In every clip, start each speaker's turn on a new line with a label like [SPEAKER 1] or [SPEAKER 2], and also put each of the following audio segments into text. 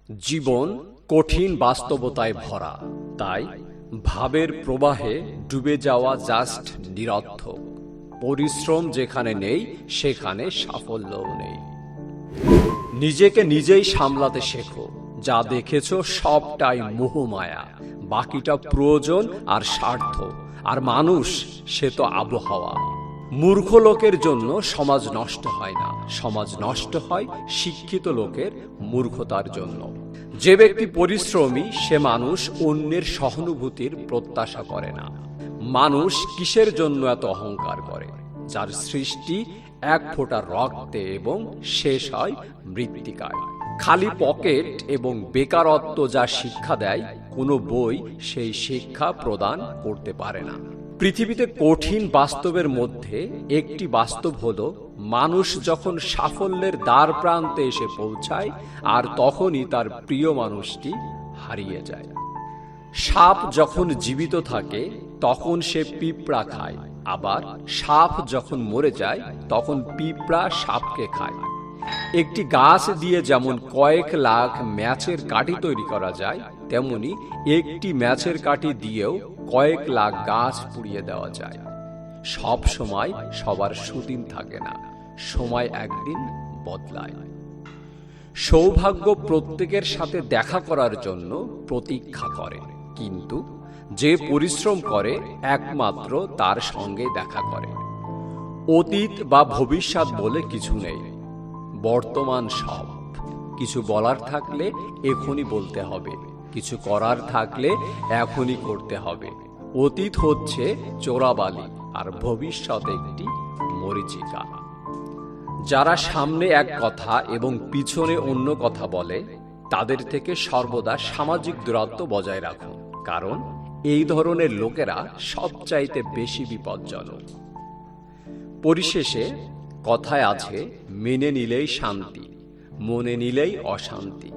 [SPEAKER 1] জীবন কঠিন বাস্তবতায় ভরা, তাই ভাবের প্রবাহে ডুবে যাওয়া জাস্ট নিরর্থক। পরিশ্রম যেখানে নেই সেখানে সাফল্যও নেই। নিজেকে নিজেই সামলাতে শেখো। যা দেখেছো সবটাই মোহমায়া, বাকিটা প্রয়োজন আর স্বার্থ। আর মানুষ সে তো আবহাওয়া। মূর্খ লোকের জন্য সমাজ নষ্ট হয় না, সমাজ নষ্ট হয় শিক্ষিত লোকের মূর্খতার জন্য। যে ব্যক্তি পরিশ্রমী সে মানুষ অন্যের সহানুভূতির প্রত্যাশা করে না। মানুষ কিসের জন্য এত অহংকার করে? যার সৃষ্টি এক ফোঁটা রক্তে এবং শেষ হয় মৃত্তিকায়। খালি পকেট এবং বেকারত্ব যা শিক্ষা দেয়, কোনো বই সেই শিক্ষা প্রদান করতে পারে না। পৃথিবীতে কঠিন বাস্তবের মধ্যে একটি বাস্তব হলো, মানুষ যখন সাফল্যের দ্বার প্রান্তে এসে পৌঁছায় আর তখনই তার প্রিয় মানুষটি হারিয়ে যায়। সাপ যখন জীবিত থাকে তখন সে পিঁপড়া খায়, আবার সাপ যখন মরে যায় তখন পিঁপড়া সাপকে খায়। একটি গাছ দিয়ে যেমন কয়েক লাখ ম্যাচের কাঠি তৈরি করা যায়, তেমনি একটি ম্যাচের কাঠি দিয়েও কয়েক লাখ গাছ পুড়িয়ে দেওয়া যায়। সব সময় সবার সুদিন থাকে না, সময় একদিন বদলায়। সৌভাগ্য প্রত্যেকের সাথে দেখা করার জন্য প্রতীক্ষা করে, কিন্তু যে পরিশ্রম করে একমাত্র তার সঙ্গে দেখা করে। অতীত বা ভবিষ্যৎ বলে কিছু নেই, বর্তমান সব। কিছু বলার থাকলে এখনই বলতে হবে, কিছু করার থাকলে এখনই করতে হবে। অতীত হচ্ছে চোরাবালি আর ভবিষ্যৎ একটি মরীচিকা। যারা সামনে এক কথা এবং পিছনে অন্য কথা বলে, তাদের থেকে সর্বদা সামাজিক দূরত্ব বজায় রাখুন, কারণ এই ধরনের লোকেরা সবচাইতে বেশি বিপজ্জনক। পরিশেষে কথায় আছে, মেনে নিলেই শান্তি, মনে নিলেই অশান্তি।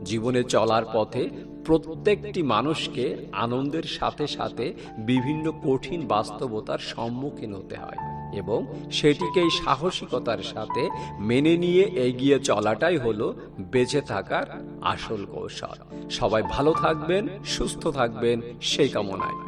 [SPEAKER 1] জীবনে চলার পথে প্রত্যেকটি মানুষকে আনন্দের সাথে সাথে বিভিন্ন কঠিন বাস্তবতার সম্মুখীন হতে হয় এবং সেটিকেই সাহসিকতার সাথে মেনে নিয়ে এগিয়ে চলাটাই হলো বেঁচে থাকার আসল কৌশল। সবাই ভালো থাকবেন, সুস্থ থাকবেন সেই কামনায়।